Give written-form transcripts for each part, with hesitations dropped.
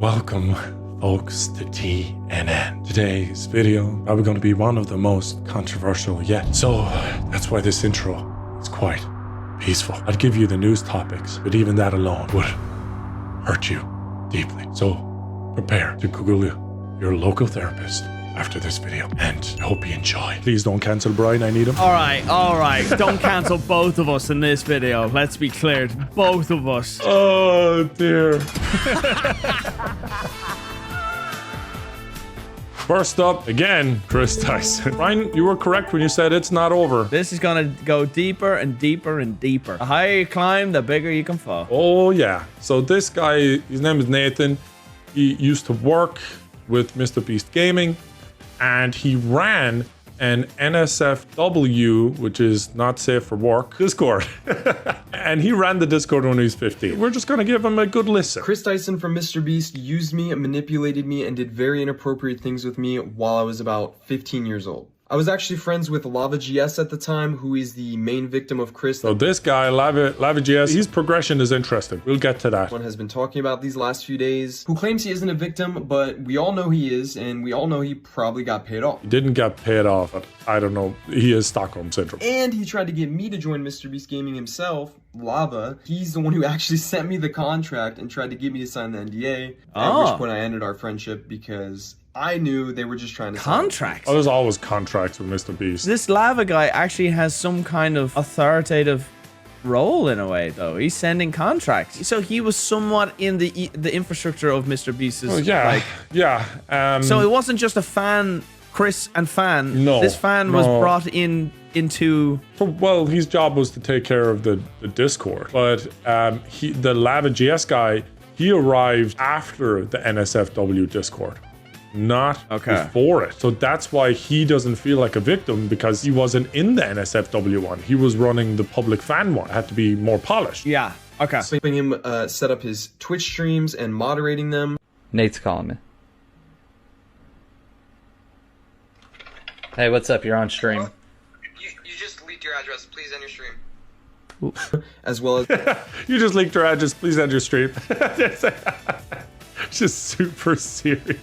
Welcome, folks, to TNN. Today's video is probably going to be one of the most controversial yet. So that's why this intro is quite peaceful. I'd give you the news topics, but even that alone would hurt you deeply. So prepare to Google your local therapist after this video, and I hope you enjoy. Please don't cancel Brian, I need him. All right. Don't cancel both of us in this video. Let's be clear, both of us. Oh dear. First up, again, Chris Tyson. Brian, you were correct when you said it's not over. This is gonna go deeper and deeper and deeper. The higher you climb, the bigger you can fall. Oh yeah. So this guy, his name is Nathan. He used to work with MrBeast Gaming, and he ran an NSFW, which is not safe for work, Discord. And he ran the Discord when he was 15. We're just gonna give him a good listen. Chris Tyson from MrBeast used me, manipulated me, and did very inappropriate things with me while I was about 15 years old. I was actually friends with LavaGS at the time, who is the main victim of Chris. So this guy, LavaGS, his progression is interesting. We'll get to that. One has been talking about these last few days, who claims he isn't a victim, but we all know he is, and we all know he probably got paid off. He didn't get paid off, but I don't know. He is Stockholm Syndrome. And he tried to get me to join MrBeast Gaming himself, Lava. He's the one who actually sent me the contract and tried to get me to sign the NDA, at which point I ended our friendship because I knew they were just trying to Contracts? Oh, there's always contracts with MrBeast. This Lava guy actually has some kind of authoritative role in a way, though. He's sending contracts. So he was somewhat in the infrastructure of MrBeast's. Oh, yeah, yeah. So it wasn't just a fan, Chris and fan. No. This fan was brought into. Well, his job was to take care of the Discord, but the LavaGS guy, he arrived after the NSFW Discord, not before it. So that's why he doesn't feel like a victim, because he wasn't in the NSFW one. He was running the public fan one. It had to be more polished. Yeah. Okay. helping him set up his Twitch streams and moderating them. Nate's calling me. Hey, what's up? You're on stream. Well, you just leaked your address. Please end your stream. As well as You just leaked your address. Please end your stream. Just super serious.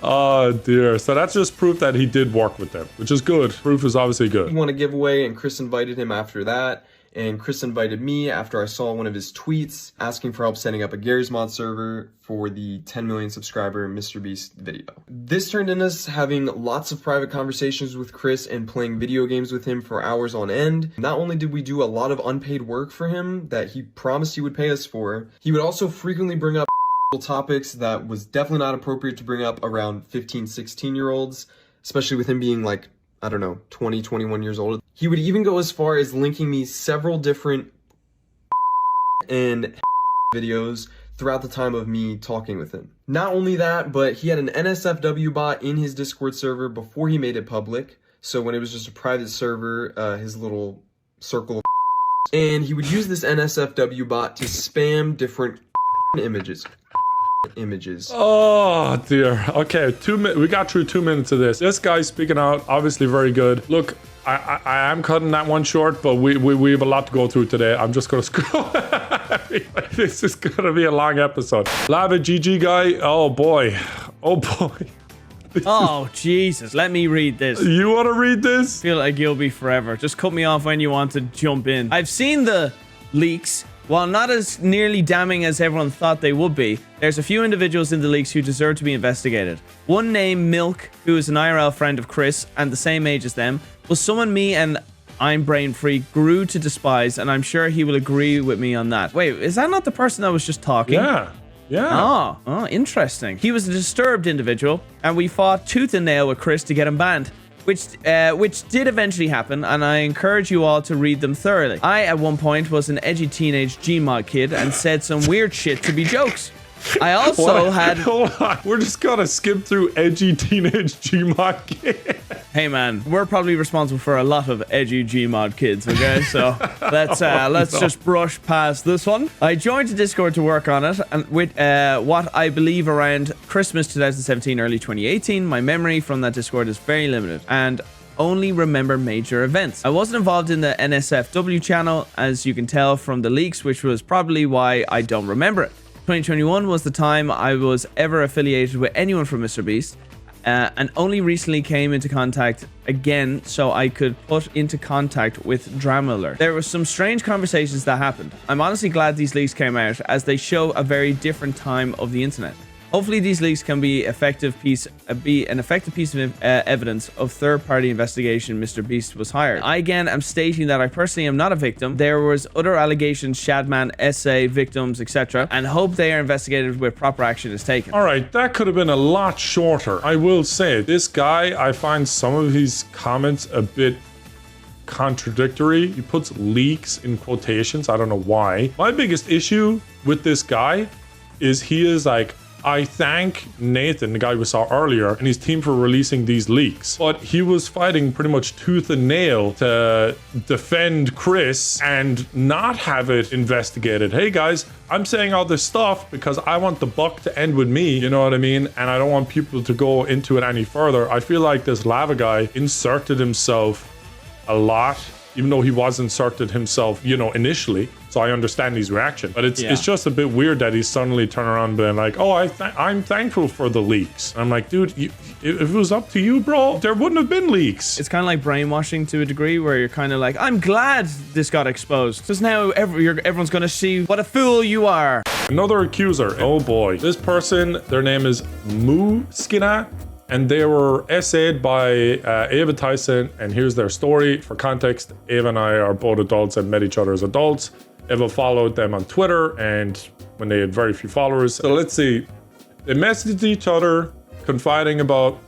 Oh dear. So that's just proof that he did work with them, which is good. Proof is obviously good. he won a giveaway, and Chris invited him after that. And Chris invited me after I saw one of his tweets asking for help setting up a Gary's Mod server for the 10 million subscriber MrBeast video. This turned into us having lots of private conversations with Chris and playing video games with him for hours on end. Not only did we do a lot of unpaid work for him that he promised he would pay us for, he would also frequently bring up topics that was definitely not appropriate to bring up around 15, 16-year-olds, especially with him being like, I don't know, 20, 21 years old. He would even go as far as linking me several different and videos throughout the time of me talking with him. Not only that, but he had an NSFW bot in his Discord server before he made it public. So when it was just a private server, his little circle of and he would use this NSFW bot to spam different images. Oh dear. Okay, we got through 2 minutes of this. This guy's speaking out, obviously very good. Look, I am cutting that one short, but we have a lot to go through today. I'm just gonna scroll. This is gonna be a long episode. Lava GG guy. Oh boy. Oh Jesus! Let me read this. You want to read this? Feel like you'll be forever. Just cut me off when you want to jump in. I've seen the leaks. While not as nearly damning as everyone thought they would be, there's a few individuals in the leaks who deserve to be investigated. One named Milk, who is an IRL friend of Chris and the same age as them, was someone me and I'm Brain Free grew to despise, and I'm sure he will agree with me on that. Wait, is that not the person that was just talking? Yeah. Oh, interesting. He was a disturbed individual, and we fought tooth and nail with Chris to get him banned. Which did eventually happen, and I encourage you all to read them thoroughly. I, at one point, was an edgy teenage Gmod kid and said some weird shit to be jokes. I also had... Hold on. We're just gonna skip through edgy teenage Gmod kid. Hey man, we're probably responsible for a lot of edgy Gmod kids, okay? So let's just brush past this one. I joined the Discord to work on it, and with what I believe around Christmas 2017, early 2018, my memory from that Discord is very limited, and only remember major events. I wasn't involved in the NSFW channel, as you can tell from the leaks, which was probably why I don't remember it. 2021 was the time I was ever affiliated with anyone from MrBeast. And only recently came into contact again so I could put into contact with Drama Alert. There were some strange conversations that happened. I'm honestly glad these leaks came out as they show a very different time of the internet. Hopefully these leaks can be an effective piece of evidence of third-party investigation MrBeast was hired. I again am stating that I personally am not a victim. There was other allegations, Shadman, SA, victims, etc. and hope they are investigated with proper action is taken. All right, that could have been a lot shorter. I will say, this guy, I find some of his comments a bit contradictory. He puts leaks in quotations. I don't know why. My biggest issue with this guy is he is like, I thank Nathan, the guy we saw earlier, and his team for releasing these leaks. But he was fighting pretty much tooth and nail to defend Chris and not have it investigated. Hey guys, I'm saying all this stuff because I want the buck to end with me, you know what I mean? And I don't want people to go into it any further. I feel like this lava guy inserted himself a lot, even though he was inserted himself, you know, initially. So I understand his reaction, but it's just a bit weird that he's suddenly turned around and been like, oh, I'm thankful for the leaks. I'm like, dude, if it was up to you, bro, there wouldn't have been leaks. It's kind of like brainwashing to a degree where you're kind of like, I'm glad this got exposed because now everyone's going to see what a fool you are. Another accuser. Oh boy. This person, their name is Mooskins, and they were essayed by Ava Tyson, and here's their story. For context, Ava and I are both adults and met each other as adults. Eva followed them on Twitter, and when they had very few followers. So let's see. They messaged each other, confiding about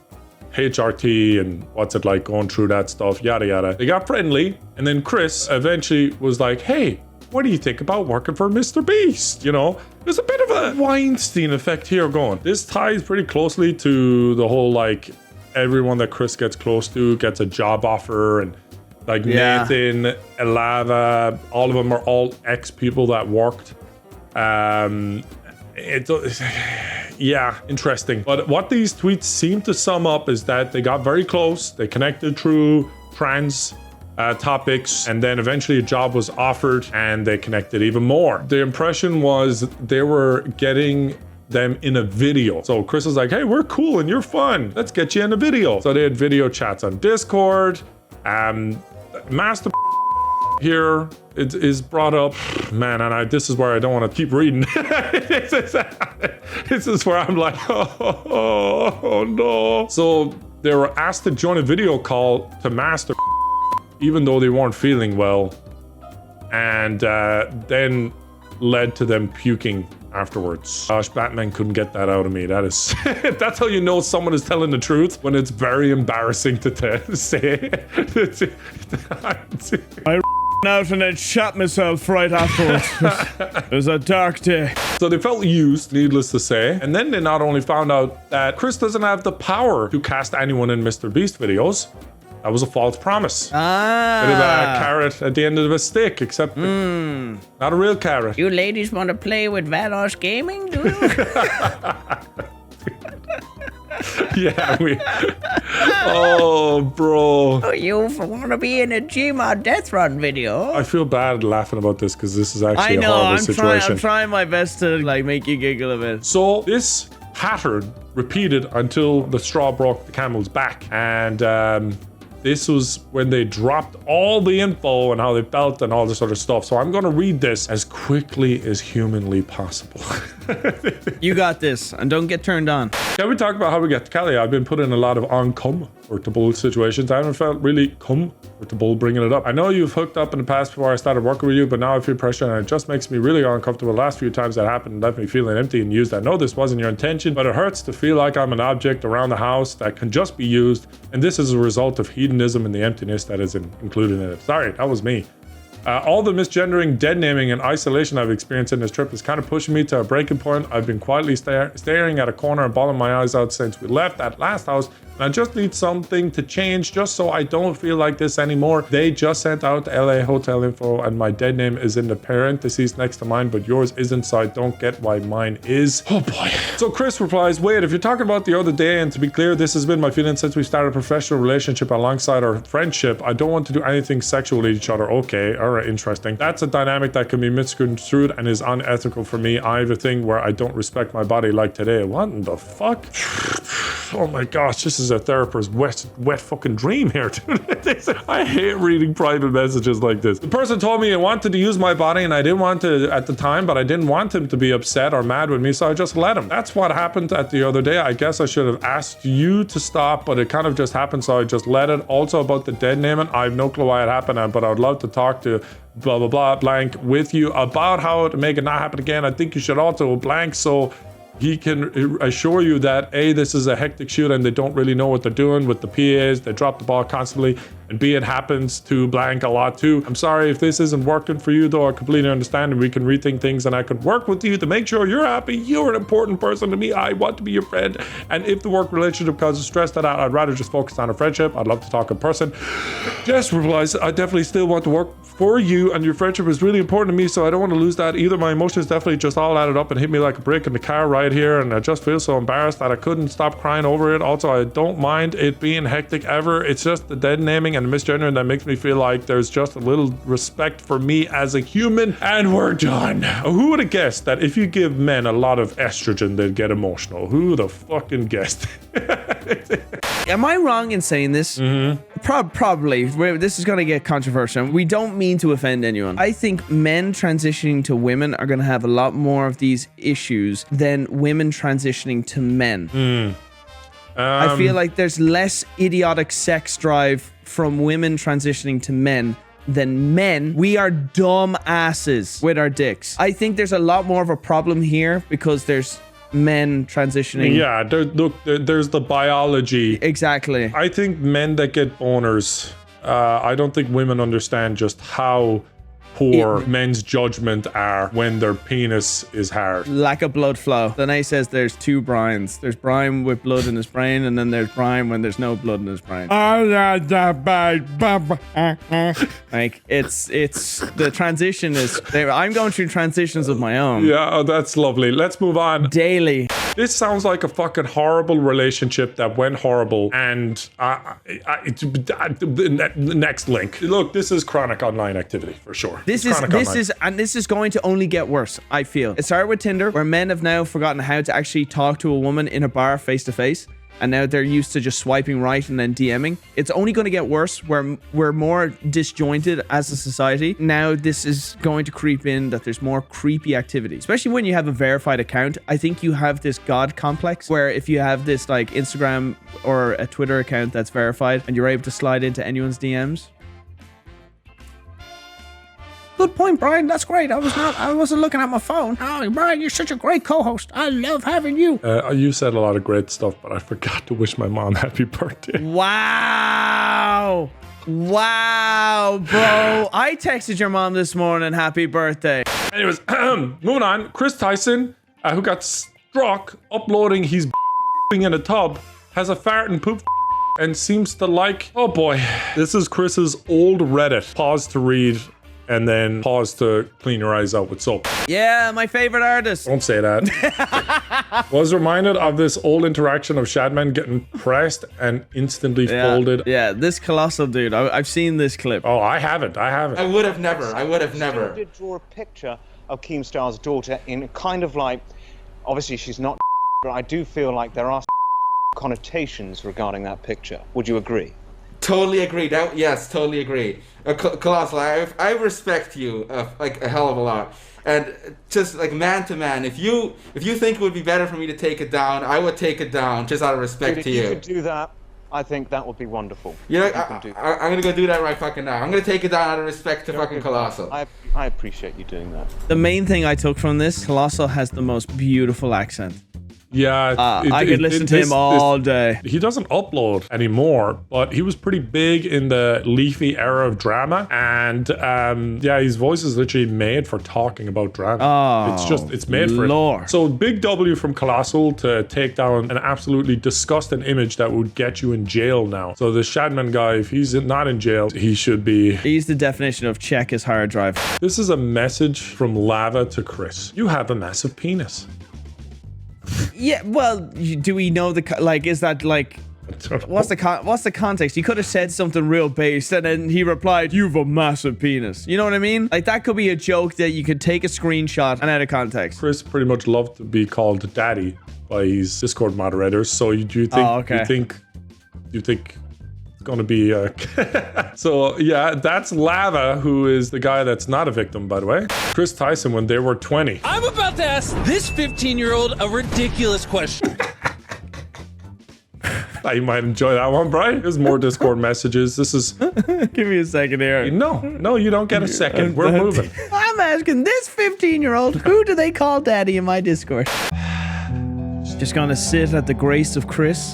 HRT and what's it like going through that stuff, yada yada. They got friendly, and then Chris eventually was like, hey, what do you think about working for MrBeast? You know, there's a bit of a Weinstein effect here going. This ties pretty closely to the whole, like, everyone that Chris gets close to gets a job offer, and like Nathan, Elava, all of them are all ex-people that worked. Yeah, interesting. But what these tweets seem to sum up is that they got very close. They connected through trans topics, and then eventually a job was offered and they connected even more. The impression was they were getting them in a video. So Chris was like, hey, we're cool and you're fun. Let's get you in a video. So they had video chats on Discord. Master here is brought up, man, and this is where I don't want to keep reading. This is where I'm like, oh no. So they were asked to join a video call to Master, even though they weren't feeling well, and then led to them puking afterwards. Gosh, Batman couldn't get that out of me. That is, that's how you know someone is telling the truth, when it's very embarrassing to say. I out and then shot myself right afterwards. It was a dark day. So they felt used, needless to say. And then they not only found out that Chris doesn't have the power to cast anyone in MrBeast videos. That was a false promise. Bit of a carrot at the end of a stick, except not a real carrot. You ladies want to play with Valos Gaming, do you? Yeah, oh, bro. Oh, you want to be in a Gmod Death Run video? I feel bad laughing about this because this is actually a horrible situation. I'm trying my best to like make you giggle a bit. So this pattern repeated until the straw broke the camel's back, and this was when they dropped all the info and how they felt and all this other stuff. So I'm going to read this as quickly as humanly possible. You got this, and don't get turned on. Can we talk about how we get to Cali? I've been put in a lot of uncomfortable situations. I haven't felt really comfortable bringing it up. I know you've hooked up in the past before I started working with you, but now I feel pressure and it just makes me really uncomfortable. The last few times that happened left me feeling empty and used. I know this wasn't your intention, but it hurts to feel like I'm an object around the house that can just be used. And this is a result of hedonism and the emptiness that is included in it. Sorry, that was me. All the misgendering, dead naming, and isolation I've experienced in this trip is kind of pushing me to a breaking point. I've been quietly staring at a corner and bawling my eyes out since we left that last house And I just need something to change just so I don't feel like this anymore. They just sent out LA hotel info and my dead name is in the parentheses next to mine, but yours isn't, so I don't get why mine is. Oh boy. So Chris replies, wait, if you're talking about the other day, and to be clear, this has been my feeling since we started a professional relationship alongside our friendship. I don't want to do anything sexual with each other. Okay, all right, interesting. That's a dynamic that can be misconstrued and is unethical for me. I have a thing where I don't respect my body like today. What in the fuck? Oh my gosh, this is a therapist's wet fucking dream here, dude. I hate reading private messages like this. The person told me he wanted to use my body and I didn't want to at the time, but I didn't want him to be upset or mad with me, so I just let him. That's what happened at the other day. I guess I should have asked you to stop, but it kind of just happened, so I just let it. Also about the dead naming, I have no clue why it happened, but I would love to talk to blah blah blah blank with you about how to make it not happen again. I think you should also blank so he can assure you that A, this is a hectic shoot and they don't really know what they're doing with the PAs. They drop the ball constantly. And B, it happens to blank a lot too. I'm sorry if this isn't working for you, though. I completely understand and we can rethink things and I could work with you to make sure you're happy. You're an important person to me. I want to be your friend. And if the work relationship causes stress to that, I'd rather just focus on a friendship. I'd love to talk in person. Jess replies, I definitely still want to work for you and your friendship is really important to me, so I don't want to lose that either. My emotions definitely just all added up and hit me like a brick in the car right here, and I just feel so embarrassed that I couldn't stop crying over it. Also, I don't mind it being hectic ever. It's just the dead naming and the misgendering that makes me feel like there's just a little respect for me as a human, and we're done. Who would have guessed that if you give men a lot of estrogen, they'd get emotional? Who would have fucking guessed? Am I wrong in saying this? Probably. This is going to get controversial. We don't mean to offend anyone. I think men transitioning to women are going to have a lot more of these issues than women transitioning to men. I feel like there's less idiotic sex drive from women transitioning to men than men. We are dumb asses with our dicks. I think there's a lot more of a problem here because there's men transitioning. Yeah, there's the biology. Exactly. I think men that get boners, I don't think women understand just how poor men's judgment are when their penis is hard. Lack of blood flow. Danae says there's two Brians. There's Brian with blood in his brain, and then there's Brian when there's no blood in his brain. Like, it's the transition is there. I'm going through transitions of my own. Yeah, that's lovely. Let's move on. Daily. This sounds like a fucking horrible relationship that went horrible, and the next link. Look, this is chronic online activity for sure. This is going to only get worse, I feel. It started with Tinder, where men have now forgotten how to actually talk to a woman in a bar face to face. And now they're used to just swiping right and then DMing. It's only going to get worse where we're more disjointed as a society. Now this is going to creep in that there's more creepy activity, especially when you have a verified account. I think you have this God complex where if you have this like Instagram or a Twitter account that's verified and you're able to slide into anyone's DMs. Good point, Brian. That's great. I wasn't looking at my phone. Oh, Brian, you're such a great co-host. I love having you. You said a lot of great stuff, but I forgot to wish my mom happy birthday. Wow. Wow, bro. I texted your mom this morning, happy birthday. Anyways, moving on. Chris Tyson, who got struck uploading his in a tub, has a fart and poop and seems to like... Oh boy. This is Chris's old Reddit. Pause to read and then pause to clean your eyes out with soap. Yeah, my favorite artist. Don't say that. Was reminded of this old interaction of Shadman getting pressed and instantly folded. Yeah, this colossal dude. I've seen this clip. Oh, I haven't. I would have never. I did draw a picture of Keemstar's daughter in kind of like, obviously she's not, but I do feel like there are connotations regarding that picture. Would you agree? Totally agree. Yes, totally agree. Colossal, I respect you like a hell of a lot. And just like man to man, if you think it would be better for me to take it down, I would take it down just out of respect to you. If you could do that, I think that would be wonderful. You know, I'm gonna go do that right fucking now. I'm gonna take it down out of respect to fucking Colossal. I appreciate you doing that. The main thing I took from this, Colossal has the most beautiful accent. Yeah, I could listen to him all day. He doesn't upload anymore, but he was pretty big in the Leafy era of drama, and yeah, his voice is literally made for talking about drama. It's made for it. So big W from Colossal to take down an absolutely disgusting image that would get you in jail now. So the Shadman guy, if he's not in jail, he should be. He's the definition of check his hard drive. This is a message from Lava to Chris. You have a massive penis. Yeah, well, do we know is that like, what's the context? He could have said something real base and then he replied, "You've a massive penis." You know what I mean? Like, that could be a joke that you could take a screenshot and out of context. Chris pretty much loved to be called daddy by his Discord moderators. So do you think it's gonna be so yeah, that's Lava, who is the guy that's not a victim, by the way. Chris Tyson when they were 20. I'm about to ask this 15-year-old a ridiculous question. You might enjoy that one, Brian. There's more Discord messages. This is... Give me a second here. No, you don't get a second. We're moving. I'm asking this 15-year-old, who do they call daddy in my Discord? Just gonna sit at the grace of Chris.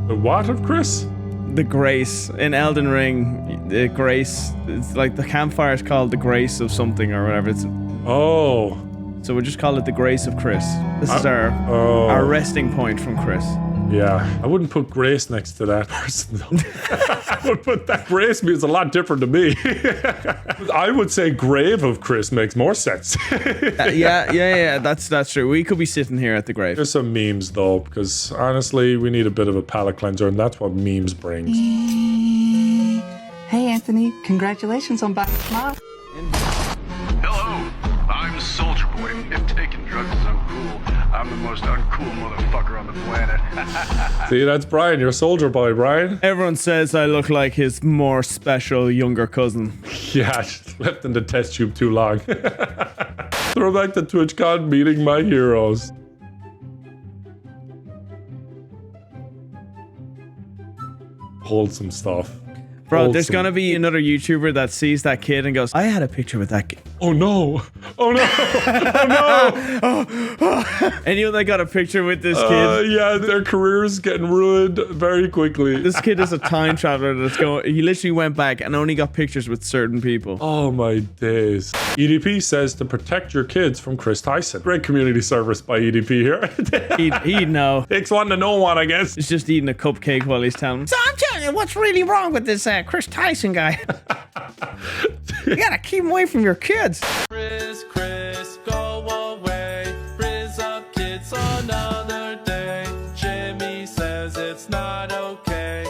The what of Chris? The grace. In Elden Ring, the grace, it's like the campfire is called the grace of something or whatever. So we'll just call it the grace of Chris. This is our resting point from Chris. Yeah, I wouldn't put Grace next to that person though. I would put that. Grace means a lot different to me. I would say grave of Chris makes more sense. Yeah, that's true. We could be sitting here at the grave. There's some memes though, because honestly, we need a bit of a palate cleanser, and that's what memes brings. Hey Anthony, congratulations on buying Smile. Hello, I'm Soldier Boy. If taking drugs is uncool, I'm the most uncool motherfucker on the planet. See, that's Brian, your Soldier Boy, Brian. Everyone says I look like his more special younger cousin. Yeah, left in the test tube too long. Throwback to TwitchCon meeting my heroes. Wholesome stuff. Bro, there's gonna be another YouTuber that sees that kid and goes, "I had a picture with that kid." Oh no! Oh no! Oh no! Anyone that got a picture with this kid? Yeah, their career's getting ruined very quickly. This kid is a time traveler that's going. He literally went back and only got pictures with certain people. Oh my days! EDP says to protect your kids from Chris Tyson. Great community service by EDP here. He'd know. Takes one to know one, I guess. He's just eating a cupcake while he's telling him. So I'm telling you, what's really wrong with this Chris Tyson guy? You gotta keep him away from your kids. Chris, go away. Frizz up kids another day. Jimmy says it's not okay.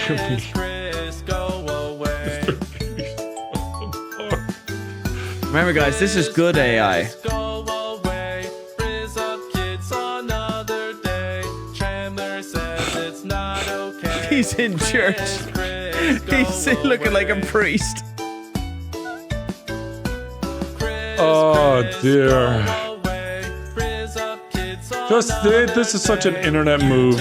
Chris, go away. Remember, guys, this is good AI. Go away. Frizz up kids another day. Chandler says it's not okay. He's in church. He's looking like a priest. Oh dear. This is such an internet move.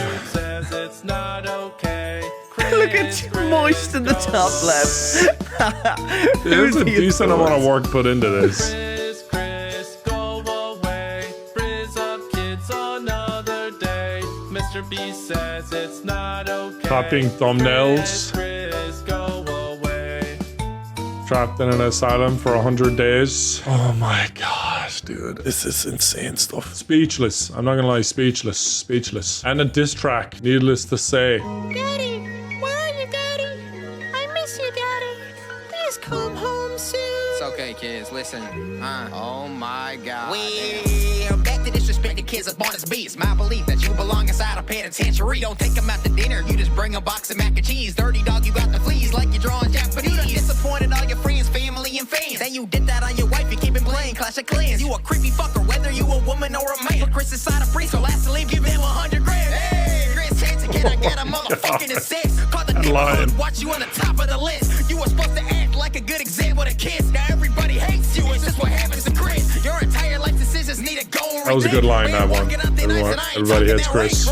Look at Moist in the top left. There's a decent amount of work put into this. MrBeast says it's not okay. Copying thumbnails. Trapped in an asylum for 100 days. Oh my gosh, dude. This is insane stuff. Speechless. I'm not gonna lie, speechless. And a diss track, needless to say. Daddy, where are you, Daddy? I miss you, Daddy. Please come home soon. It's okay, kids. Listen. Oh my God. Well, back to disrespecting kids up on his beats. My belief that you belong inside a penitentiary. Don't take them out to dinner. You just bring a box of mac and cheese. Dirty dog, you got the fleas like you're drawing Japanese. You done disappointed all your friends, family, and fans. Then you did that on your wife. You keep it playing Clash of Clans. You a creepy fucker, whether you a woman or a man. Put Chris inside a priest, so last to leave, give him 100 grand. Hey, Chris Hansen, can I get a motherfucking assist? Call the neighborhood, watch you on the top of the list. You were supposed to act like a good example to kids. Now everybody hates you. It's just what happens to Chris. Your entire life decisions need to go. That was a good line, that one. Everybody hits Chris.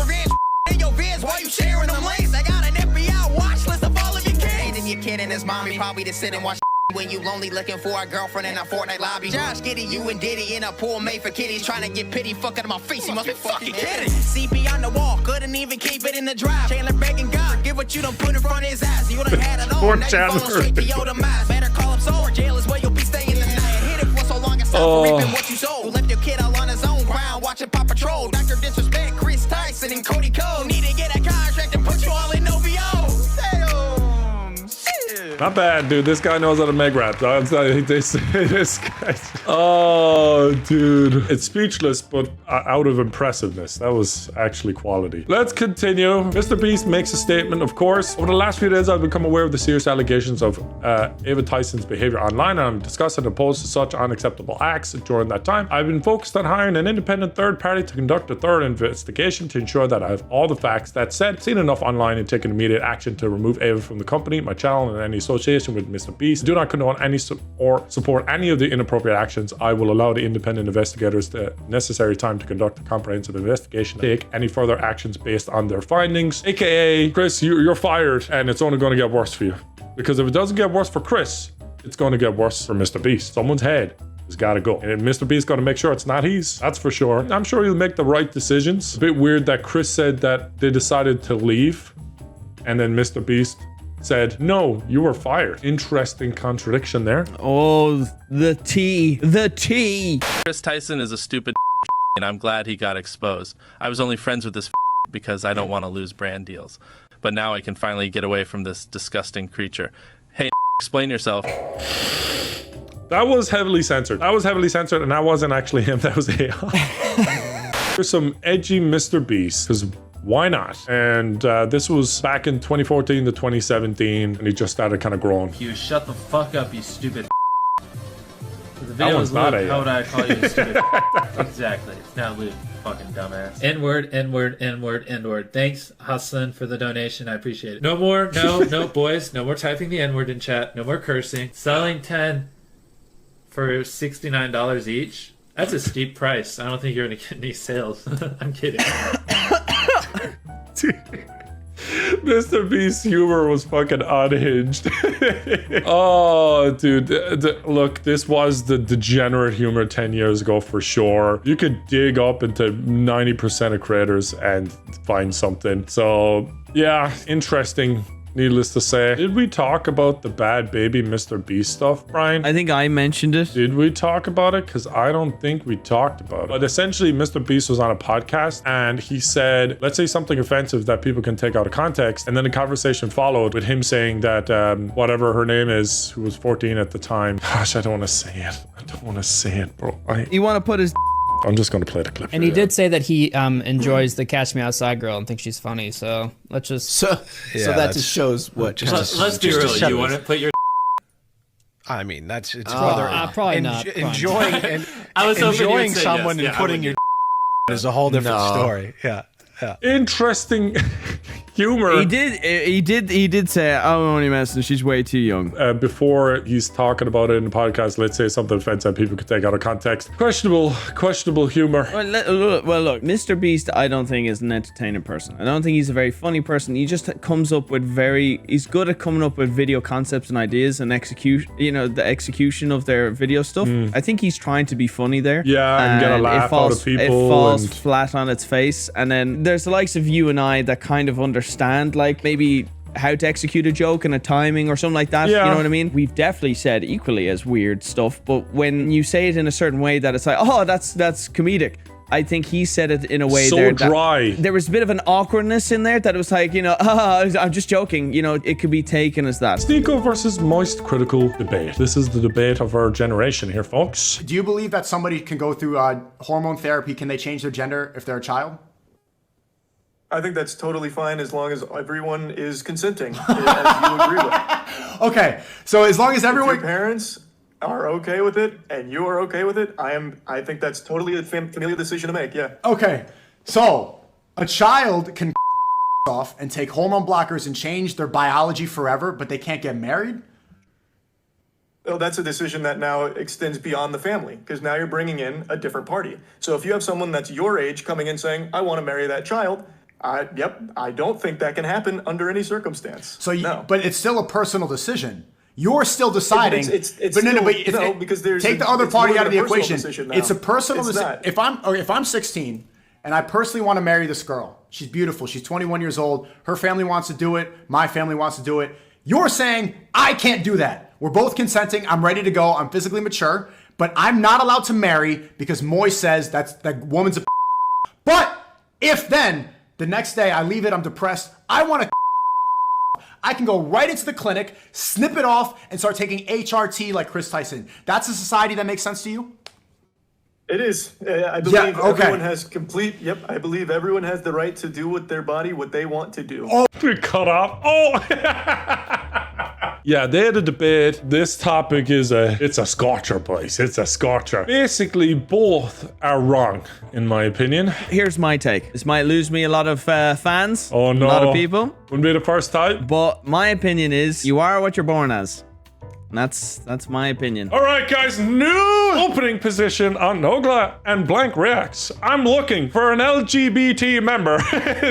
Why you sharing them links? I got an FBI watch list of all of your kids. And your kid and his mommy probably just sit and watch when you lonely looking for a girlfriend in a Fortnite lobby. Josh, Giddy, you and Diddy in a pool made for kitties trying to get pity. Fucking in my face, you must be fucking kidding. CP on the wall, couldn't even keep it in the drive. Chandler begging God, give what you done put in front of his ass. You done had it all, now you fall straight to your demise. Better call him sober, jail is where you'll be staying the night. Hit it for so long and stop reaping what you sold. You left your kid all on his own ground, watching Paw Patrol. Dr. Disrespect, Chris Tyson and Cody Ko. Need to get a contract and put you all in OVO. Damn, shit. Not bad, dude. This guy knows how to make rap. This guy. Oh, dude. It's speechless, but out of impressiveness. That was actually quality. Let's continue. MrBeast makes a statement, of course. Over the last few days, I've become aware of the serious allegations of Ava Tyson's behavior online, and I'm disgusted and opposed to such unacceptable acts. During that time, I've been focused on hiring an independent third party to conduct a thorough investigation to ensure that I have all the facts. That said, seen enough online and taken immediate action to remove Ava from the company, my channel, and any association with MrBeast. Do not condone any or support any of the inappropriate actions. I will allow the independent investigators the necessary time to conduct a comprehensive investigation, take any further actions based on their findings. AKA, Chris, you're fired, and it's only going to get worse for you. Because if it doesn't get worse for Chris, it's going to get worse for MrBeast. Someone's head has got to go. And MrBeast got to make sure it's not his. That's for sure. I'm sure he'll make the right decisions. A bit weird that Chris said that they decided to leave, and then MrBeast said, no, you were fired. Interesting contradiction there. Oh, the tea. Chris Tyson is a stupid and I'm glad he got exposed. I was only friends with this because I don't want to lose brand deals. But now I can finally get away from this disgusting creature. Hey, explain yourself. That was heavily censored. And that wasn't actually him. That was AI. There's some edgy MrBeast, because why not? And this was back in 2014 to 2017, and he just started kind of growing. You shut the fuck up, you stupid. The That video one's was not Luke. a- How would I call you stupid? Exactly. It's not Luke, fucking dumbass. N-word, N-word, N-word, N-word. Thanks, Hassan, for the donation. I appreciate it. No more, no, boys. No more typing the N-word in chat. No more cursing. Selling 10 for $69 each. That's a steep price. I don't think you're going to get any sales. I'm kidding. MrBeast's humor was fucking unhinged. Oh, dude. Look, this was the degenerate humor 10 years ago for sure. You could dig up into 90% of creators and find something. So, yeah, interesting. Needless to say. Did we talk about the bad baby MrBeast stuff, Brian? I think I mentioned it. Did we talk about it? Because I don't think we talked about it. But essentially, MrBeast was on a podcast and he said, let's say something offensive that people can take out of context. And then the conversation followed with him saying that whatever her name is, who was 14 at the time. Gosh, I don't want to say it. Bro. You want to put his I'm just going to play the clip. And he did say that he enjoys the Catch Me Outside girl and thinks she's funny. So let's just. So that just shows what. Let's be real. You want to put your. I mean, it's whether probably not. Enjoying and I was hoping you would enjoying say someone yes. and Yeah, putting your is a whole different story. Yeah. Interesting humor. He did say, I'm only messing, she's way too young. Before he's talking about it in the podcast, let's say something offensive that people could take out of context. Questionable humor. Well, look, MrBeast, I don't think is an entertaining person. I don't think he's a very funny person. He just comes up with he's good at coming up with video concepts and ideas and the execution of their video stuff. I think he's trying to be funny there. Yeah, and get a laugh out of people. It falls flat on its face. And then there's the likes of you and I that kind of understand, like, maybe how to execute a joke and a timing or something like that. Yeah. You know what I mean? We've definitely said equally as weird stuff, but when you say it in a certain way that it's like, oh, that's comedic. I think he said it in a way so dry. There was a bit of an awkwardness in there that it was like, I'm just joking. It could be taken as that. Sneako versus moist critical debate. This is the debate of our generation here, folks. Do you believe that somebody can go through hormone therapy? Can they change their gender if they're a child? I think that's totally fine as long as everyone is consenting, as you agree with. Okay, so as long as everyone... If your parents are okay with it and you are okay with it, I think that's totally a familial decision to make, yeah. Okay, so a child can off and take hormone blockers and change their biology forever, but they can't get married? Well, that's a decision that now extends beyond the family, because now you're bringing in a different party. So if you have someone that's your age coming in saying, I want to marry that child, I don't think that can happen under any circumstance. So, no. But it's still a personal decision. You're still deciding. Because there's take the other party out of the equation. Decision now. It's a personal It's decision. not. If I'm 16 and I personally want to marry this girl, she's beautiful. She's 21 years old. Her family wants to do it. My family wants to do it. You're saying I can't do that. We're both consenting. I'm ready to go. I'm physically mature, but I'm not allowed to marry because Moy says that woman's a. But if then the next day I leave it, I'm depressed. I want to. I can go right into the clinic, snip it off, and start taking HRT like Chris Tyson. That's a society that makes sense to you? It is. I believe everyone has complete. Yep. I believe everyone has the right to do with their body what they want to do. Oh, we cut off. Oh. Yeah, they had a debate. This topic is it's a scorcher, boys. It's a scorcher. Basically, both are wrong, in my opinion. Here's my take. This might lose me a lot of fans. Oh no. A lot of people. Wouldn't be the first time. But my opinion is you are what you're born as. And that's my opinion. All right, guys, new opening position on Nogla and Blank Reacts. I'm looking for an LGBT member,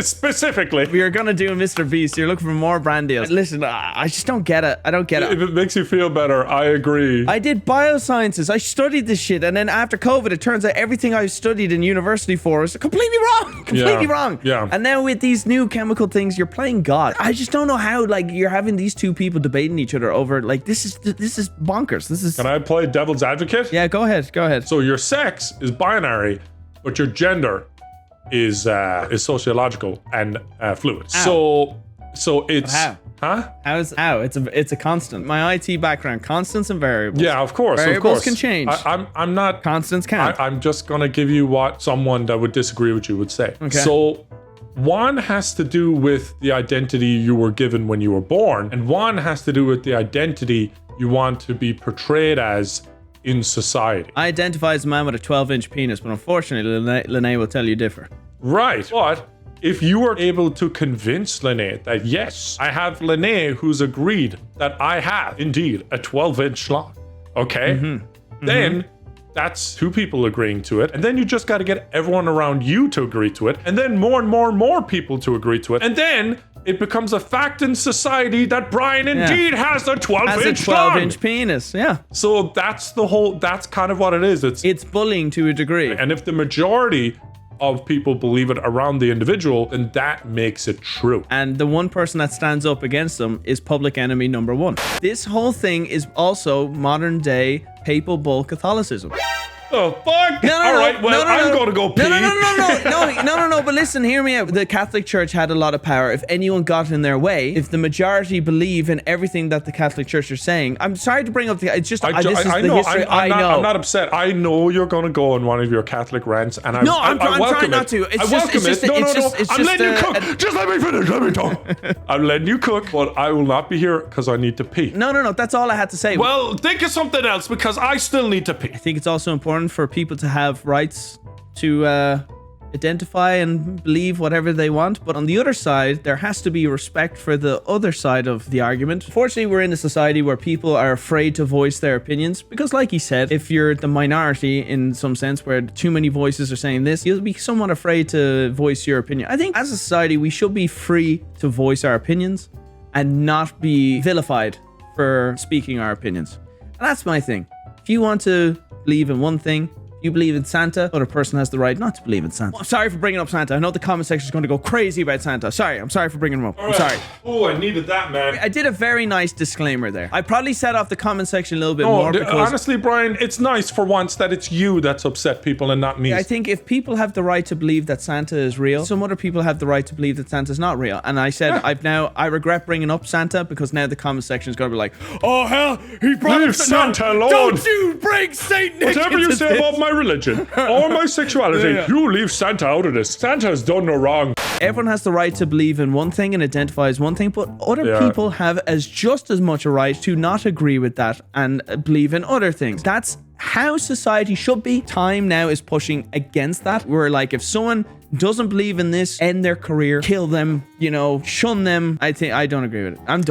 specifically. If you're gonna do MrBeast, you're looking for more brand deals. Listen, I just don't get it. I don't get it. If it makes you feel better, I agree. I did biosciences. I studied this shit. And then after COVID, it turns out everything I studied in university for is completely wrong. Completely wrong. Yeah. And now with these new chemical things, you're playing God. I just don't know how, like, you're having these two people debating each other over, like, this is bonkers. This is. Can I play devil's advocate? Yeah, go ahead. Go ahead. So your sex is binary, but your gender is sociological and fluid. Ow. So it's how? Huh? How? It's a constant. My IT background, constants and variables. Yeah, of course. Variables can change. I'm not. Constants can't. I'm just gonna give you what someone that would disagree with you would say. Okay. So. One has to do with the identity you were given when you were born, and one has to do with the identity you want to be portrayed as in society. I identify as a man with a 12-inch penis, but unfortunately, Lene will tell you different. Right, but if you were able to convince Lene that yes, I have Lene who's agreed that I have indeed a 12-inch schlong, okay? Then that's two people agreeing to it. And then you just got to get everyone around you to agree to it. And then more and more and more people to agree to it. And then it becomes a fact in society that Brian indeed has a 12-inch 12-inch penis, yeah. So that's kind of what it is. It's bullying to a degree. And if the majority of people believe it around the individual, then that makes it true. And the one person that stands up against them is public enemy number one. This whole thing is also modern day papal bull Catholicism. Oh, fuck! All right, well, I'm going to go pee. No, but listen, hear me out. The Catholic Church had a lot of power. If anyone got in their way, if the majority believe in everything that the Catholic Church are saying, I'm sorry to bring up the, it's just, this is the history I know. I'm not upset. I know you're going to go on one of your Catholic rants, and I'm trying not to. I welcome it. No, I'm letting you cook. Just let me finish. Let me talk. I'm letting you cook, but I will not be here because I need to pee. No, that's all I had to say. Well, think of something else because I still need to pee. I think it's also important for people to have rights to identify and believe whatever they want, but on the other side there has to be respect for the other side of the argument. Fortunately, we're in a society where people are afraid to voice their opinions because, like he said, if you're the minority in some sense where too many voices are saying this, you'll be somewhat afraid to voice your opinion. I think as a society we should be free to voice our opinions and not be vilified for speaking our opinions. And that's my thing. If you want to believe in one thing, you believe in Santa, other person has the right not to believe in Santa. I'm sorry for bringing up Santa. I know the comment section is going to go crazy about Santa. I'm sorry for bringing him up. I'm sorry. Oh, I needed that, man. I did a very nice disclaimer there. I probably set off the comment section a little bit more because... honestly, Brian, it's nice for once that it's you that's upset people and not me. I think if people have the right to believe that Santa is real, some other people have the right to believe that Santa's not real. And I said, I regret bringing up Santa because now the comment section is going to be like, oh hell, he brought Leave Santa alone. Don't you bring Saint Nick Whatever you say about my religion or my sexuality, you leave Santa out of this. Santa has done no wrong. Everyone has the right to believe in one thing and identify as one thing, but other people have just as much a right to not agree with that and believe in other things. That's how society should be. Time now is pushing against that. We're like, if someone doesn't believe in this, end their career, kill them, shun them. I don't agree with it. I'm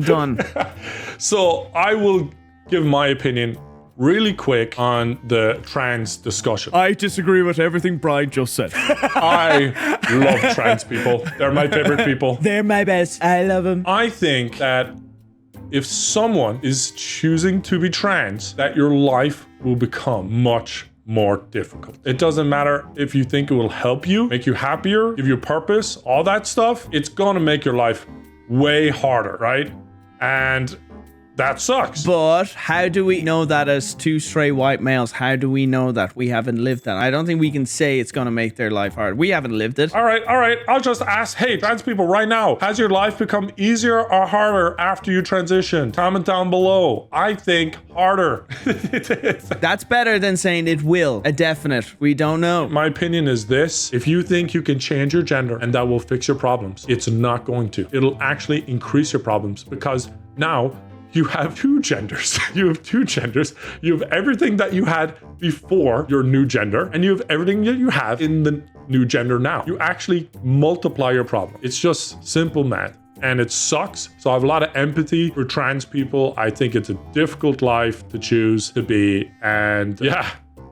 done. So I will give my opinion really quick on the trans discussion. I disagree with everything Brian just said. I love trans people. They're my favorite people. They're my best. I love them. I think that if someone is choosing to be trans, that your life will become much more difficult. It doesn't matter if you think it will help you, make you happier, give you purpose, all that stuff. It's gonna make your life way harder, right? And that sucks. But how do we know that as two straight white males? How do we know that? We haven't lived that. I don't think we can say it's going to make their life hard. We haven't lived it. All right. I'll just ask, hey, trans people right now, has your life become easier or harder after you transition? Comment down below. I think harder. That's better than saying it will. A definite. We don't know. My opinion is this. If you think you can change your gender and that will fix your problems, it's not going to. It'll actually increase your problems because now you have two genders. You have two genders. You have everything that you had before your new gender, and you have everything that you have in the new gender now. You actually multiply your problem. It's just simple math. And it sucks. So I have a lot of empathy for trans people. I think it's a difficult life to choose to be. And yeah,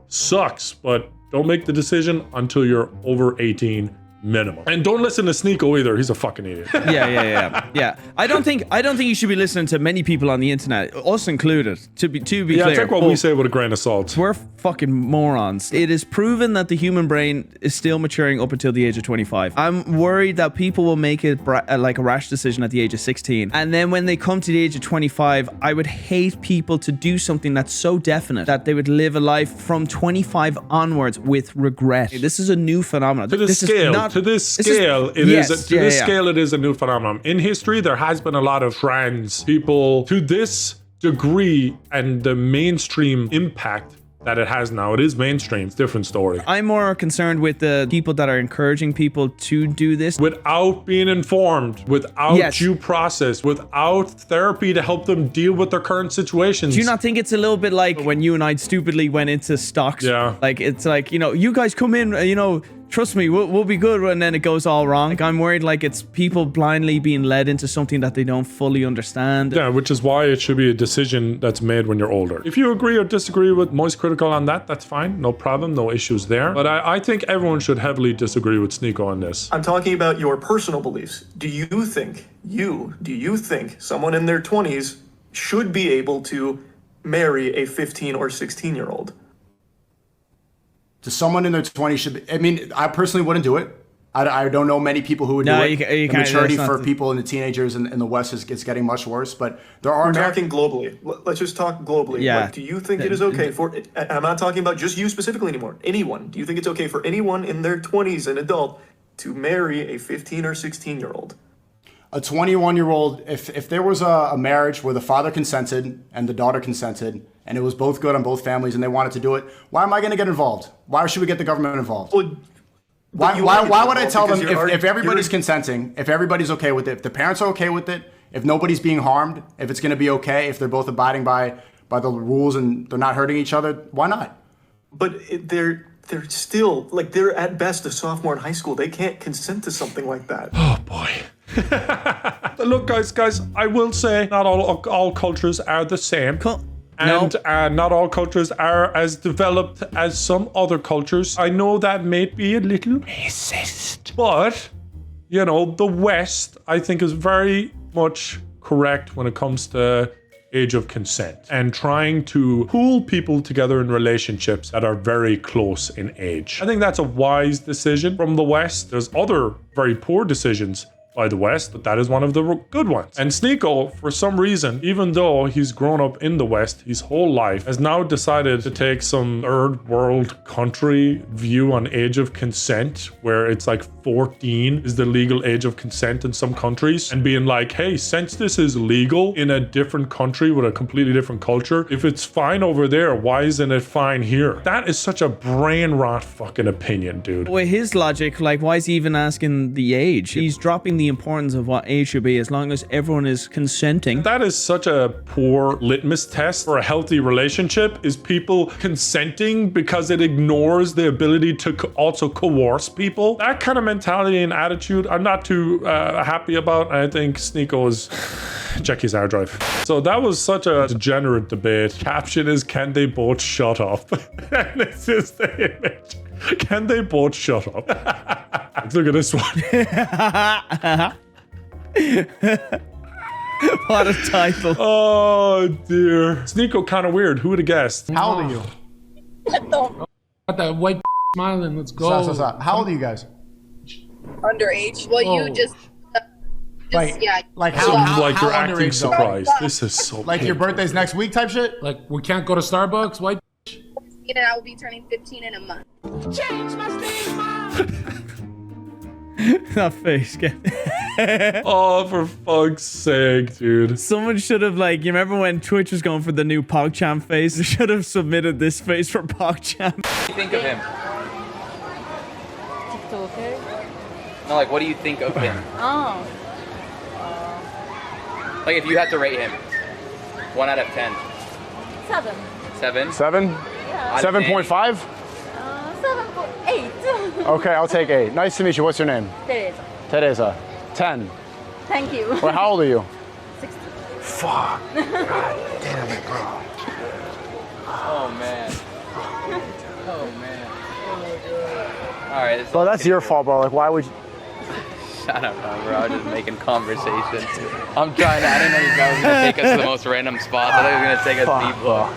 sucks. But don't make the decision until you're over 18 minimum. And don't listen to Sneako either. He's a fucking idiot. Yeah. I don't think you should be listening to many people on the internet, us included, to be clear. Take what we say with a grain of salt. We're fucking morons. It is proven that the human brain is still maturing up until the age of 25. I'm worried that people will make it like a rash decision at the age of 16. And then when they come to the age of 25, I would hate people to do something that's so definite that they would live a life from 25 onwards with regret. This is a new phenomenon. To this scale, it is a new phenomenon. In history, there has been a lot of trans people to this degree, and the mainstream impact that it has now. It is mainstream. It's a different story. I'm more concerned with the people that are encouraging people to do this. Without being informed, without due process, without therapy to help them deal with their current situations. Do you not think it's a little bit like when you and I stupidly went into stocks? Yeah. Like, it's like, you guys come in, trust me, we'll be good, and then it goes all wrong. Like, I'm worried like it's people blindly being led into something that they don't fully understand. Yeah, which is why it should be a decision that's made when you're older. If you agree or disagree with Moist Critical on that, that's fine. No problem, no issues there. But I think everyone should heavily disagree with Sneako on this. I'm talking about your personal beliefs. Do you think someone in their 20s should be able to marry a 15 or 16-year-old? To someone in their 20s should be, I mean, I personally wouldn't do it. I don't know many people who would do it. The maturity for people in the teenagers in the West is getting much worse, but there are... We're talking globally. Let's just talk globally. Yeah. Like, do you think it is okay for... I'm not talking about just you specifically anymore. Anyone. Do you think it's okay for anyone in their 20s, an adult, to marry a 15 or 16-year-old? A 21-year-old, if there was a marriage where the father consented and the daughter consented, and it was both good on both families and they wanted to do it, why am I going to get involved? Why should we get the government involved? Well, why would I tell them if everybody's consenting, if everybody's okay with it, if the parents are okay with it, if nobody's being harmed, if it's going to be okay, if they're both abiding by the rules and they're not hurting each other, why not? But they're still, like, they're at best a sophomore in high school. They can't consent to something like that. Oh, boy. Look, guys, I will say not all cultures are the same. And not all cultures are as developed as some other cultures. I know that may be a little racist, but, the West, I think, is very much correct when it comes to age of consent and trying to pool people together in relationships that are very close in age. I think that's a wise decision from the West. There's other very poor decisions by the West, but that is one of the good ones. And Sneako, for some reason, even though he's grown up in the West his whole life, has now decided to take some third world country view on age of consent, where it's like 14 is the legal age of consent in some countries, and being like, hey, since this is legal in a different country with a completely different culture, if it's fine over there, why isn't it fine here? That is such a brain rot fucking opinion, dude. With his logic, like, why is he even asking the age? He's dropping the importance of what age should be as long as everyone is consenting. That is such a poor litmus test for a healthy relationship, is people consenting because it ignores the ability to also coerce people. That kind of mentality and attitude I'm not too happy about. I think Sneako is check his hard drive. So that was such a degenerate debate. Caption is, can they both shut up? And this is the image. Can they both shut up? Look at this one. What a title. Oh dear. Sneako kind of weird. Who would have guessed? How old are you? Got that white smiling. Let's go. Stop. How old are you guys? Underage. Well, you just yeah. Like So, how? like you're how acting underage, though? surprised. This is so Like your painful. birthday's next week type shit? Like we can't go to Starbucks, white. And I will be turning 15 in a month. Change my state of mind. That face. Oh, for fuck's sake, dude. Someone should have, like, you remember when Twitch was going for the new PogChamp face? They should have submitted this face for PogChamp. What do you think of him? TikToker. No, like, what do you think of him? Oh. Like, if you had to rate him, 1 out of 10. 7. 7? 7? Yeah. 7.5? 7.8. Okay, I'll take 8. Nice to meet you. What's your name? Teresa. Teresa. 10. Thank you. Well, how old are you? 16. Fuck. God damn it, bro. Oh, man. Oh, man. All right. Bro, that's your fault, bro. Like, why would you... Shut up, bro. I was just making conversation. I'm trying to, I didn't know you guys were going to take us to the most random spots. I thought you were going to take us deep low.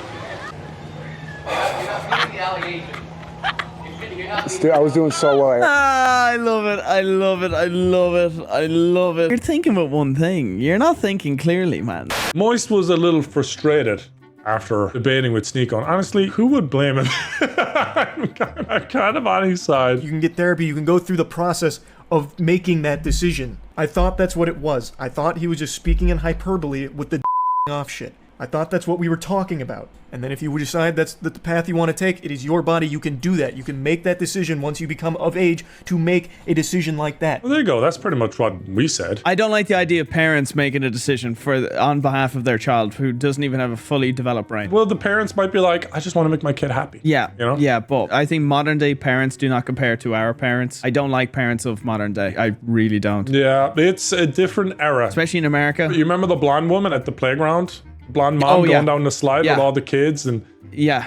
Dude, I was doing so well. I love it. I love it. I love it. I love it. You're thinking about one thing. You're not thinking clearly, man. Moist was a little frustrated after debating with Sneako. And honestly, who would blame him? I'm kind of on his side. You can get therapy. You can go through the process of making that decision. I thought that's what it was. I thought he was just speaking in hyperbole with the off shit. I thought that's what we were talking about. And then if you decide that's the path you want to take, it is your body. You can do that. You can make that decision once you become of age to make a decision like that. Well, there you go. That's pretty much what we said. I don't like the idea of parents making a decision on behalf of their child who doesn't even have a fully developed brain. Well, the parents might be like, I just want to make my kid happy. Yeah, you know? Yeah, but I think modern day parents do not compare to our parents. I don't like parents of modern day. I really don't. Yeah, it's a different era. Especially in America. You remember the blonde woman at the playground? Blonde mom going down the slide with all the kids, and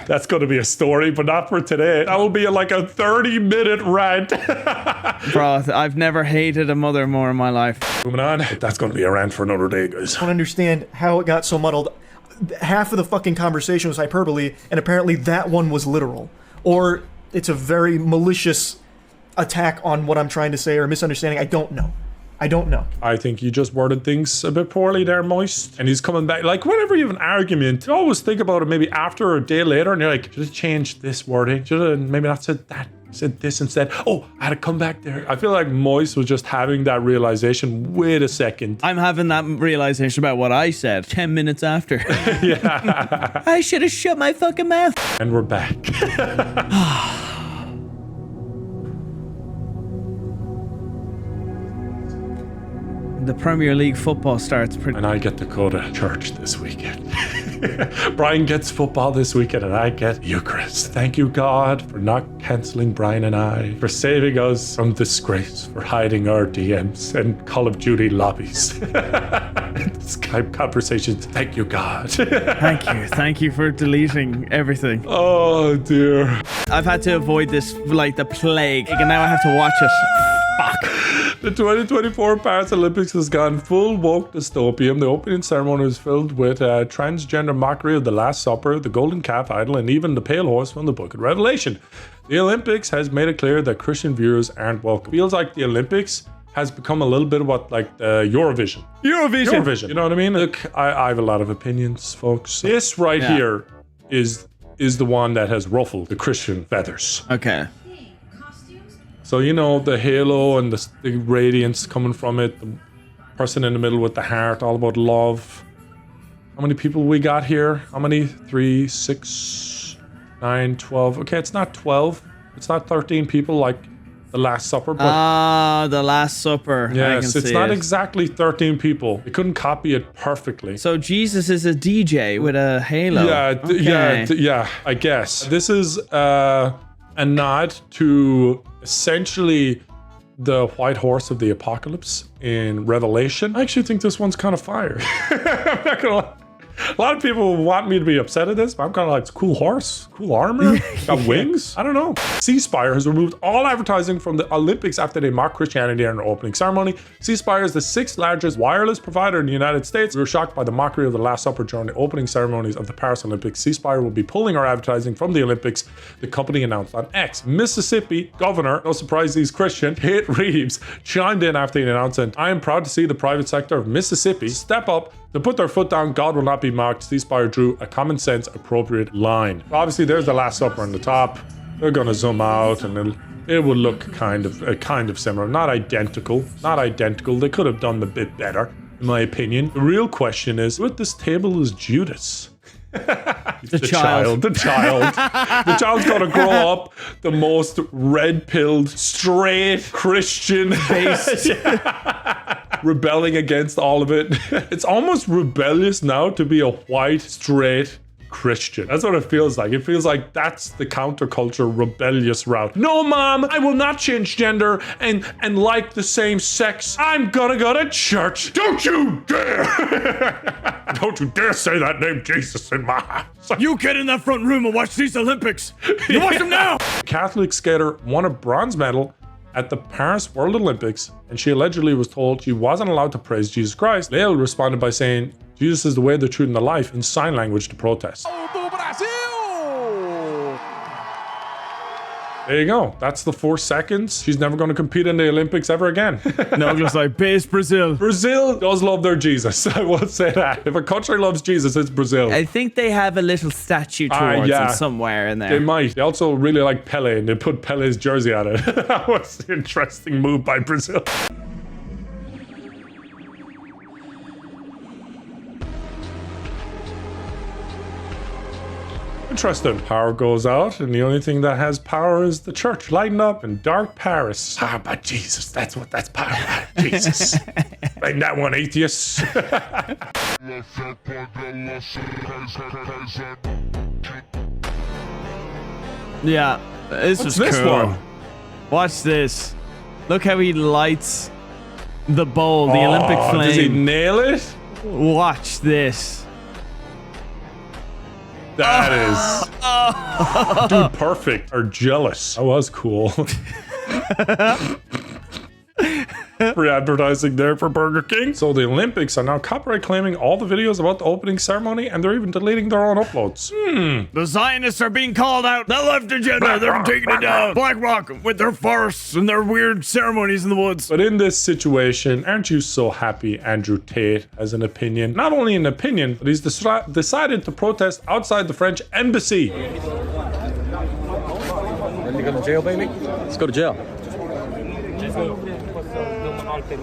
that's going to be a story, but not for today. That will be like a 30-minute rant. Bro, I've never hated a mother more in my life. Moving on. That's going to be a rant for another day, guys. I don't understand how it got so muddled. Half of the fucking conversation was hyperbole, and apparently that one was literal. Or it's a very malicious attack on what I'm trying to say or misunderstanding. I don't know. I don't know. I think you just worded things a bit poorly there, Moist. And he's coming back. Like, whenever you have an argument, you always think about it maybe after or a day later, and you're like, should have changed this wording. Should have maybe not said that. Said this instead. Oh, I had to come back there. I feel like Moist was just having that realization. Wait a second. I'm having that realization about what I said 10 minutes after. Yeah. I should have shut my fucking mouth. And we're back. The Premier League football starts pretty. And I get to go to church this weekend. Brian gets football this weekend and I get Eucharist. Thank you, God, for not cancelling Brian and I, for saving us from disgrace, for hiding our DMs and Call of Duty lobbies. Skype conversations. Thank you, God. Thank you for deleting everything. Oh, dear. I've had to avoid this like the plague, and now I have to watch it. Fuck. The 2024 Paris Olympics has gone full woke dystopian. The opening ceremony was filled with transgender mockery of the Last Supper, the Golden Calf Idol, and even the Pale Horse from the Book of Revelation. The Olympics has made it clear that Christian viewers aren't welcome. Feels like the Olympics has become a little bit of what, like Eurovision. Eurovision. You know what I mean? Look, I have a lot of opinions, folks. This right here is the one that has ruffled the Christian feathers. Okay. So, you know, the halo and the radiance coming from it, the person in the middle with the heart, all about love. How many people we got here? How many? 3, 6, 9, 12. Okay, it's not 12. It's not 13 people like the Last Supper. But the Last Supper. Yes, it's not exactly 13 people. They couldn't copy it perfectly. So Jesus is a DJ with a halo. Yeah, I guess. This is a nod to essentially the white horse of the apocalypse in Revelation. I actually think this one's kind of fire. I'm not gonna lie. A lot of people want me to be upset at this, but I'm kind of like, it's a cool horse, cool armor, got wings. I don't know. C-Spire has removed all advertising from the Olympics after they mocked Christianity in their opening ceremony. C-Spire is the 6th largest wireless provider in the United States. We were shocked by the mockery of the Last Supper during the opening ceremonies of the Paris Olympics. C-Spire will be pulling our advertising from the Olympics, the company announced on X. Mississippi Governor, no surprise he's Christian, Tate Reeves, chimed in after the announcement. I am proud to see the private sector of Mississippi step up to put their foot down. God will not be mocked. C-Spire drew a common sense appropriate line. Obviously there's the Last Supper on the top. They're gonna zoom out and it will look kind of similar. Not identical. They could have done a bit better, in my opinion. The real question is, what this table is Judas? The child. The child's gonna grow up the most red-pilled, straight Christian base. Rebelling against all of it. It's almost rebellious now to be a white, straight Christian. That's what it feels like. It feels like that's the counterculture rebellious route. No, mom, I will not change gender and like the same sex. I'm gonna go to church. Don't you dare! Don't you dare say that name, Jesus, in my house. You get in that front room and watch these Olympics. You watch them now. Catholic skater won a bronze medal at the Paris World Olympics, and she allegedly was told she wasn't allowed to praise Jesus Christ. Leal responded by saying, Jesus is the way, the truth, and the life, in sign language to protest. There you go. That's the 4 seconds. She's never going to compete in the Olympics ever again. Nogla's like, base Brazil. Brazil does love their Jesus. I will say that. If a country loves Jesus, it's Brazil. I think they have a little statue towards him somewhere in there. They might. They also really like Pele, and they put Pele's jersey on it. That was an interesting move by Brazil. Interesting. Power goes out, and the only thing that has power is the church lighting up in dark Paris. Ah, but Jesus, that's power. Jesus. Like that one, atheists. Yeah, this was cool. One? Watch this. Look how he lights the bowl, the Olympic flame. Does he nail it? Watch this. That is... Dude, perfect. Or jealous. That was cool. Free advertising there for Burger King. So the Olympics are now copyright claiming all the videos about the opening ceremony, and they're even deleting their own uploads. The Zionists are being called out. The left agenda, they're taking it down. Black Rock with their farce and their weird ceremonies in the woods. But in this situation, aren't you so happy Andrew Tate has an opinion? Not only an opinion, but he's decided to protest outside the French embassy. Ready to go to jail, baby? Let's go to jail.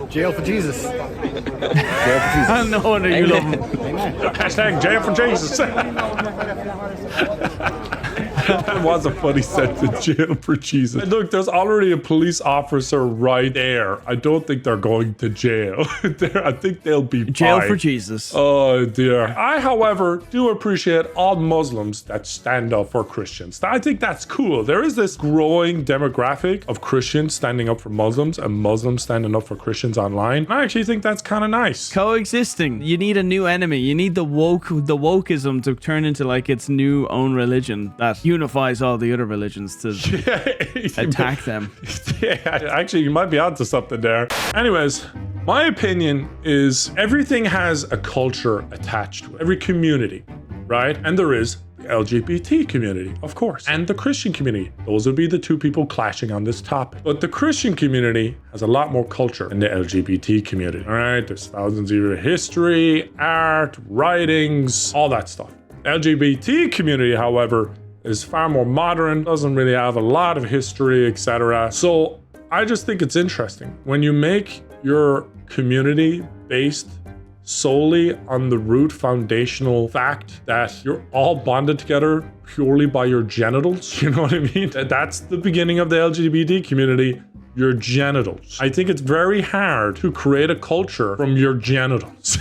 Jail for Jesus. Jail for Jesus. I know what you love him. Hashtag jail for Jesus. That was a funny sentence, jail for Jesus. And look, there's already a police officer right there. I don't think they're going to jail. I think they'll be jail fine. for Jesus. Oh dear. I, however, do appreciate all Muslims that stand up for Christians. I think that's cool. There is this growing demographic of Christians standing up for Muslims and Muslims standing up for Christians online. I actually think that's kind of nice. Coexisting. You need a new enemy. You need the wokeism to turn into like its new own religion that unifies all the other religions to attack them. Yeah, actually, you might be onto something there. Anyways, my opinion is everything has a culture attached to it. Every community, right? And there is the LGBT community, of course, and the Christian community. Those would be the two people clashing on this topic. But the Christian community has a lot more culture than the LGBT community, all right? There's thousands of years of history, art, writings, all that stuff. LGBT community, however, is far more modern, doesn't really have a lot of history, etc. So I just think it's interesting. When you make your community based solely on the root foundational fact that you're all bonded together purely by your genitals, you know what I mean? That's the beginning of the LGBT community, your genitals. I think it's very hard to create a culture from your genitals.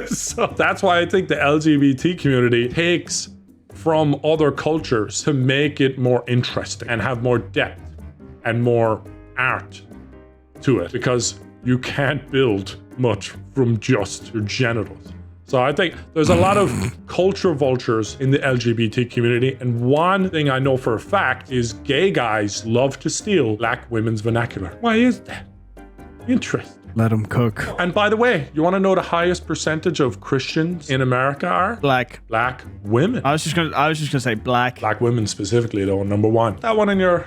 So that's why I think the LGBT community takes from other cultures to make it more interesting and have more depth and more art to it because you can't build much from just your genitals. So I think there's a lot of culture vultures in the LGBT community, and one thing I know for a fact is gay guys love to steal black women's vernacular. Why is that? Interesting. Let them cook. And by the way, you want to know the highest percentage of Christians in America are? Black women. I was just gonna say black. Black women specifically, though, number one. That one in your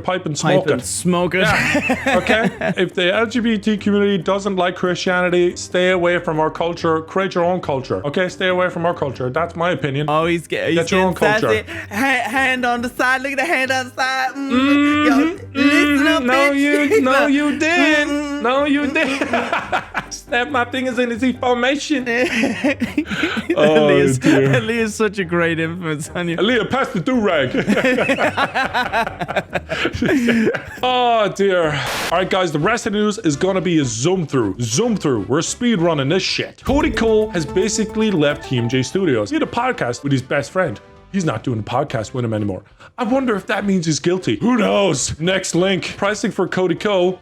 pipe and smoke it. Smoke it. Yeah. Okay. If the LGBT community doesn't like Christianity, stay away from our culture. Create your own culture. Okay, stay away from our culture. That's my opinion. Oh, he's get your own culture. Hand on the side. Look at the hand on the side. Yo, listen up, No, bitch. no, you didn't. No, you didn't. Snap my fingers in the formation. Aaliyah is such a great influence on you. Aaliyah, pass the do-rag. Oh dear. All right, guys, the rest of the news is gonna be a zoom through. We're speed running this shit. Cody Ko has basically left TMJ Studios. He had a podcast with his best friend. He's not doing a podcast with him anymore. I wonder if that means he's guilty. Who knows? Next link. Pricing for Cody Ko.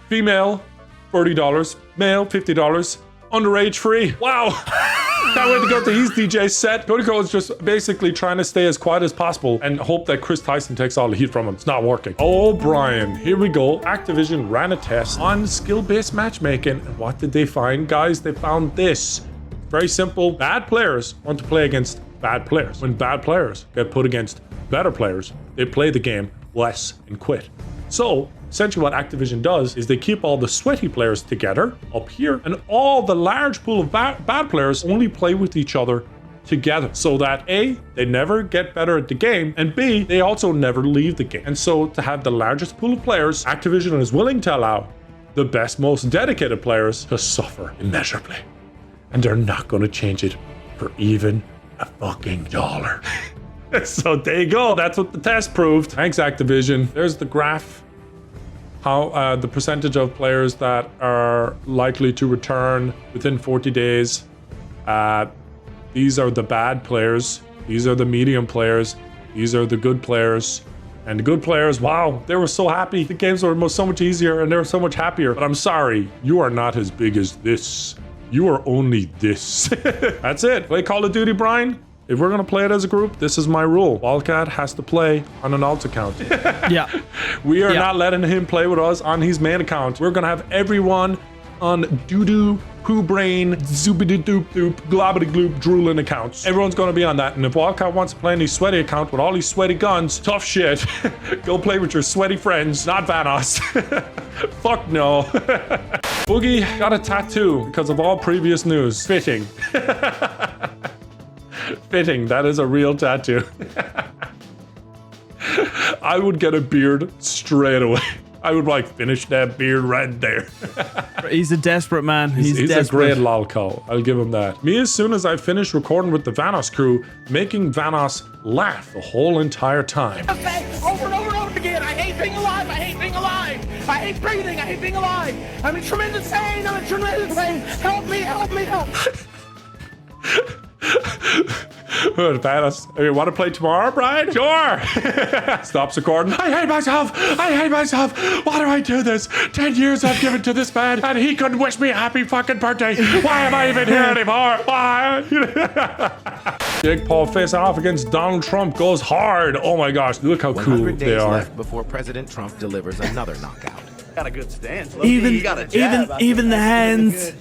Female, $40. Male, $50. Underage free. Wow. Can't wait to go to his DJ set. Cody Ko is just basically trying to stay as quiet as possible and hope that Chris Tyson takes all the heat from him. It's not working. Oh, Brian, here we go. Activision ran a test on skill-based matchmaking. And what did they find, guys? They found this. Very simple. Bad players want to play against bad players. When bad players get put against better players, they play the game less and quit. So essentially what Activision does is they keep all the sweaty players together up here, and all the large pool of bad players only play with each other together, so that A, they never get better at the game, and B, they also never leave the game. And so to have the largest pool of players, Activision is willing to allow the best, most dedicated players to suffer immeasurably. And they're not going to change it for even a fucking dollar. So there you go. That's what the test proved. Thanks, Activision. There's the graph. How the percentage of players that are likely to return within 40 days. These are the bad players. These are the medium players. These are the good players. And the good players, wow, they were so happy. The games were so much easier and they were so much happier. But I'm sorry, you are not as big as this. You are only this. That's it. Play Call of Duty, Brian. If we're gonna play it as a group, this is my rule. Wildcat has to play on an alt account. Yeah. We are not letting him play with us on his main account. We're gonna have everyone on doo-doo, poo brain, zoopity-doop-doop, globbity-gloop, drooling accounts. Everyone's gonna be on that. And if Wildcat wants to play on his sweaty account with all these sweaty guns, tough shit. Go play with your sweaty friends, not Vanoss. Fuck no. Boogie got a tattoo because of all previous news. Fitting. Fitting, that is a real tattoo. I would get a beard straight away. I would like finish that beard right there. He's a desperate man. He's a desperate. great lolco. I'll give him that. Me, as soon as I finish recording with the Vanoss crew, making Vanoss laugh the whole entire time. Over and over and over again, I hate being alive, I hate being alive, I hate breathing, I hate being alive. I'm in tremendous pain, I'm in tremendous pain. Help me, help me, help. Vanoss, you want to play tomorrow, Brian? Sure. Stops recording. I hate myself. I hate myself. Why do I do this? 10 years I've given to this man, and he couldn't wish me a happy fucking birthday. Why am I even here anymore? Why? Jake Paul facing off against Donald Trump goes hard. Oh my gosh, look how cool they are. Left before President Trump delivers another knockout. Got a good stance. Even the hands.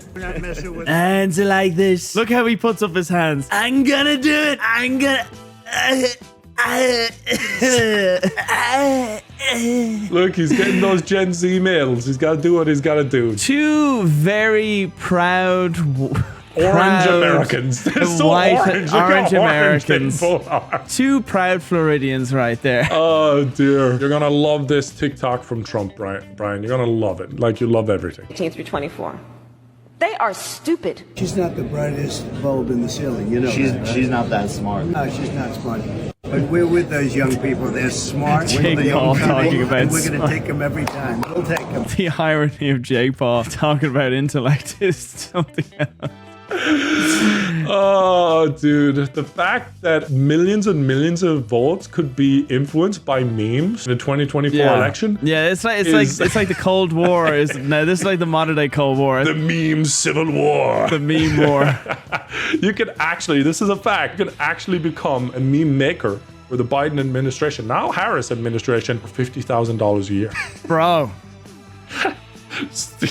Hands are like this. Look how he puts up his hands. I'm gonna do it. I'm gonna. Look, he's getting those Gen Z mails. He's got to do what he's got to do. Two very proud. Orange Americans. So orange Americans. Two proud Floridians right there. Oh dear. You're gonna love this TikTok from Trump, Brian. You're gonna love it. Like you love everything. 18 through 24. They are stupid. She's not the brightest bulb in the ceiling, you know. She's not that smart. No, she's not smart. But we're with those young people. They're smart. Jake Paul talking about and we're going to take them every time. We'll take them. The irony of Jake Paul talking about intellect is something else. Oh, dude. The fact that millions and millions of votes could be influenced by memes in the 2024 election. Yeah, it's like the Cold War. No, this is like the modern day Cold War. The meme civil war. The meme war. You could actually, this is a fact, you could actually become a meme maker for the Biden administration, now Harris administration, for $50,000 a year. Bro.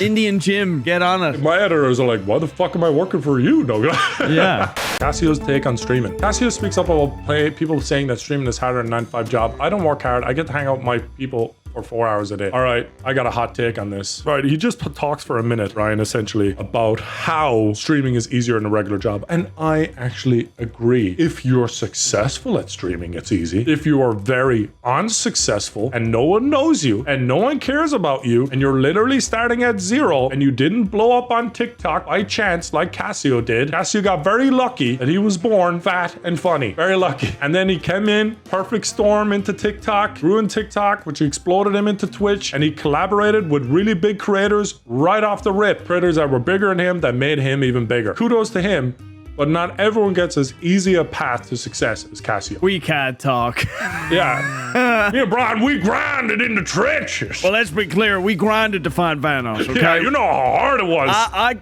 Indian Jim, get on it. My editors are like, why the fuck am I working for you, Nogla? Yeah. Cassio's take on streaming. Cassio speaks up about people saying that streaming is harder than a 9-to-5 job. I don't work hard. I get to hang out with my people for 4 hours a day. All right, I got a hot take on this. All right, he just talks for a minute, Ryan, essentially, about how streaming is easier than a regular job. And I actually agree. If you're successful at streaming, it's easy. If you are very unsuccessful and no one knows you and no one cares about you and you're literally starting at zero and you didn't blow up on TikTok by chance like Cassio did, Cassio got very lucky that he was born fat and funny. Very lucky. And then he came in, perfect storm into TikTok, ruined TikTok, which exploded him into Twitch, and he collaborated with really big creators right off the rip. Creators that were bigger than him that made him even bigger. Kudos to him, but not everyone gets as easy a path to success as Cassio. We can't talk. Yeah. Me and Brian, we grinded in the trenches. Well, let's be clear. We grinded to find Vanos, okay? Yeah, you know how hard it was.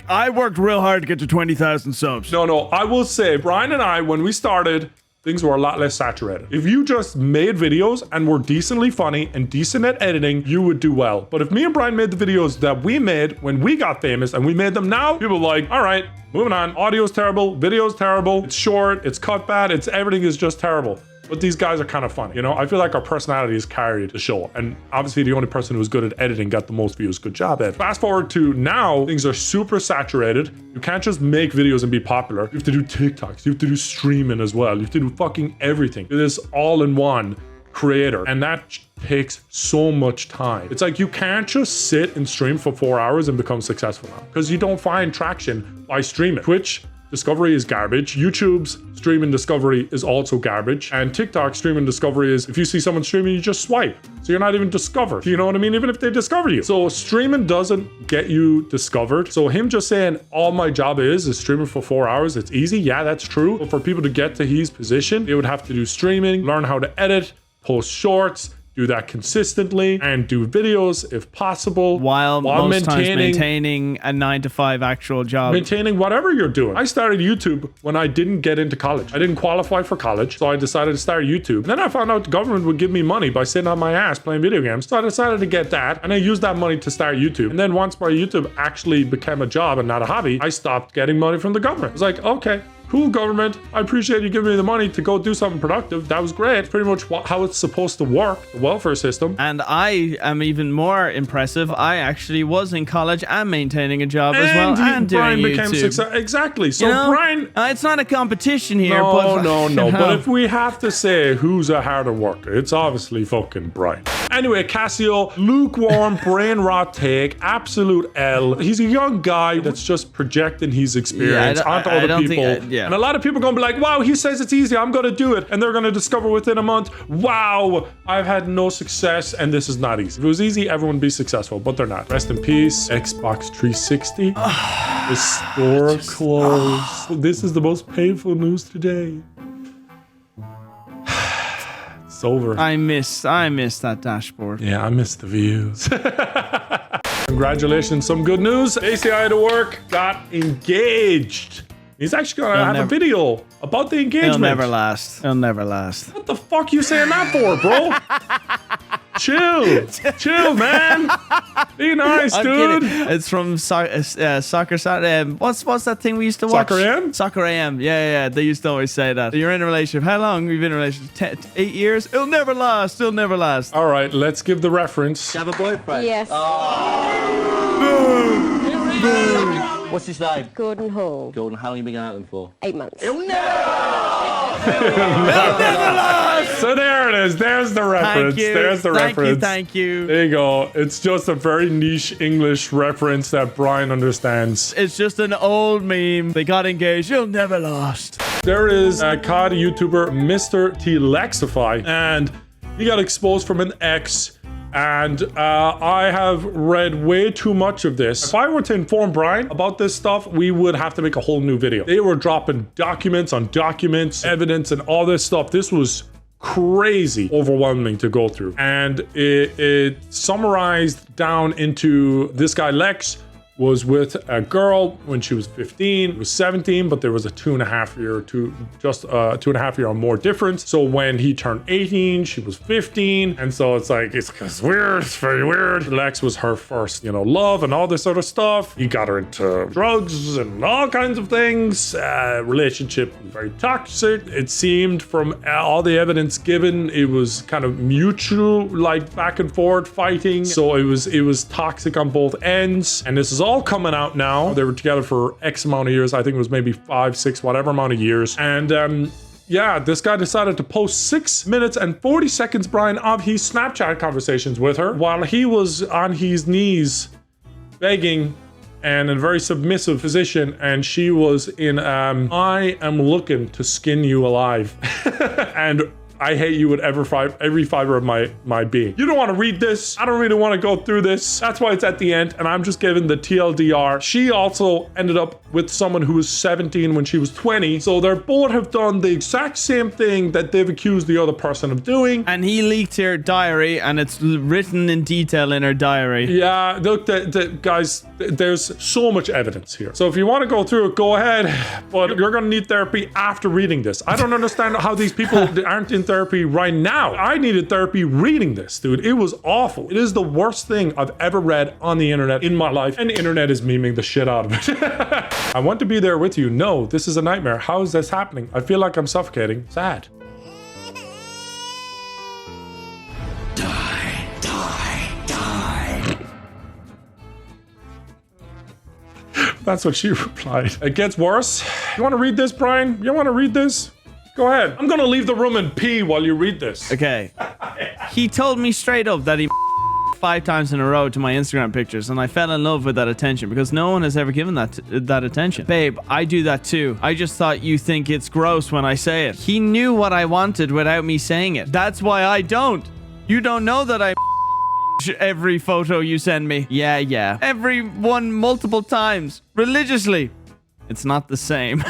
I worked real hard to get to 20,000 subs. No, I will say, Brian and I, when we started, things were a lot less saturated. If you just made videos and were decently funny and decent at editing, you would do well. But if me and Brian made the videos that we made when we got famous and we made them now, people are like, all right, moving on. Audio's terrible, video's terrible, it's short, it's cut bad, everything is just terrible. But these guys are kind of funny, you know? I feel like our personality is carried the show. And obviously the only person who was good at editing got the most views. Good job, Ed. Fast forward to now, things are super saturated. You can't just make videos and be popular. You have to do TikToks. You have to do streaming as well. You have to do fucking everything. It is all in one creator. And that takes so much time. It's like you can't just sit and stream for 4 hours and become successful now. Because you don't find traction by streaming. Twitch discovery is garbage. YouTube's streaming discovery is also garbage. And TikTok streaming discovery is, if you see someone streaming, you just swipe. So you're not even discovered. You know what I mean? Even if they discover you. So streaming doesn't get you discovered. So him just saying, all my job is streaming for 4 hours, it's easy. Yeah, that's true. But for people to get to his position, they would have to do streaming, learn how to edit, post shorts, do that consistently, and do videos if possible while most times maintaining a 9-to-5 actual job. Maintaining whatever you're doing. I started YouTube when I didn't get into college. I didn't qualify for college, so I decided to start YouTube. And then I found out the government would give me money by sitting on my ass playing video games. So I decided to get that, and I used that money to start YouTube. And then once my YouTube actually became a job and not a hobby, I stopped getting money from the government. I was like, okay, cool, government. I appreciate you giving me the money to go do something productive. That was great. It's pretty much how it's supposed to work, the welfare system. And I am even more impressive. I actually was in college and maintaining a job as well, and doing Brian YouTube. became successful. Exactly. So you know, Brian, it's not a competition here. No. But if we have to say who's a harder worker, it's obviously fucking Brian. Anyway, Cassio, lukewarm, brain rot take, absolute L. He's a young guy that's just projecting his experience onto other people. And a lot of people are going to be like, wow, he says it's easy, I'm going to do it. And they're going to discover within a month, wow, I've had no success and this is not easy. If it was easy, everyone would be successful, but they're not. Rest in peace, Xbox 360. The store closed. This is the most painful news today. It's over. I miss that dashboard. Yeah, I miss the views. Congratulations, some good news. ACI to work got engaged. He's actually gonna have a video about the engagement. It'll never last. It'll never last. What the fuck you saying that for, bro? Chill, man. Be nice, dude. Kidding. It's from Soccer Saturday. What's that thing we used to watch? Soccer AM? Soccer AM. Yeah. They used to always say that. You're in a relationship. How long have you been in a relationship? 8 years? It'll never last. It'll never last. All right, let's give the reference. You have a boyfriend? Yes. What's his name? Gordon Hall. Gordon, how long have you been out with him for? 8 months. It'll never So there it is. There's the reference. There's the reference. Thank you. There you go. It's just a very niche English reference that Brian understands. It's just an old meme. They got engaged. It'll never last. There is a COD YouTuber, Mr. T Laxify, and he got exposed from an ex And I have read way too much of this. If I were to inform Brian about this stuff, we would have to make a whole new video. They were dropping documents on documents, evidence, and all this stuff. This was crazy overwhelming to go through. And it summarized down into this guy, Lex, was with a girl when she was 15, was 17, but there was a 2.5 year, just 2.5 year or more difference. So when he turned 18, she was 15. And so it's like, it's weird, it's very weird. Lex was her first, you know, love and all this sort of stuff. He got her into drugs and all kinds of things. Relationship was very toxic. It seemed from all the evidence given, it was kind of mutual, like back and forth fighting. So it was toxic on both ends. And this is all coming out now. They were together for X amount of years. I think it was maybe 5, 6, whatever amount of years. And yeah, this guy decided to post 6 minutes and 40 seconds, Brian, of his Snapchat conversations with her while he was on his knees begging and in a very submissive position, and she was in I am looking to skin you alive. And I hate you with every fiber of my being. You don't want to read this. I don't really want to go through this. That's why it's at the end, and I'm just giving the TLDR. She also ended up with someone who was 17 when she was 20. So they both have done the exact same thing that they've accused the other person of doing. And he leaked her diary, and it's written in detail in her diary. Yeah, look, guys, there's so much evidence here. So if you want to go through it, go ahead. But you're going to need therapy after reading this. I don't understand how these people aren't in therapy right now. I needed therapy reading this, dude. It was awful. It is the worst thing I've ever read on the internet in my life, and the internet is memeing the shit out of it. I want to be there with you. No, this is a nightmare. How is this happening? I feel like I'm suffocating. Sad. That's what she replied. It gets worse. You want to read this, Brian? You want to read this? Go ahead. I'm gonna leave the room and pee while you read this. Okay. He told me straight up that he 5 times in a row to my Instagram pictures, and I fell in love with that attention because no one has ever given that attention. Babe, I do that too. I just thought you think it's gross when I say it. He knew what I wanted without me saying it. That's why I don't. You don't know that I every photo you send me. Yeah. Every one multiple times. Religiously. It's not the same.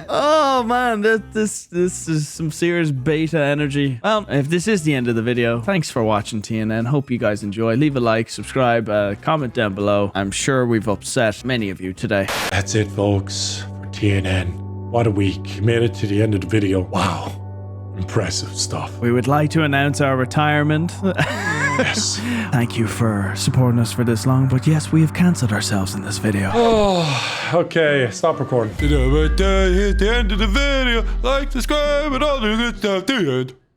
Oh man, this is some serious beta energy. Well, if this is the end of the video, thanks for watching, TNN. Hope you guys enjoy. Leave a like, subscribe, comment down below. I'm sure we've upset many of you today. That's it, folks, for TNN. What a week. Made it to the end of the video. Wow. Impressive stuff. We would like to announce our retirement. Yes. Thank you for supporting us for this long, but yes, we have cancelled ourselves in this video. Oh, okay. Stop recording. Hit the end of the video. Like, subscribe, and all the good stuff. The end.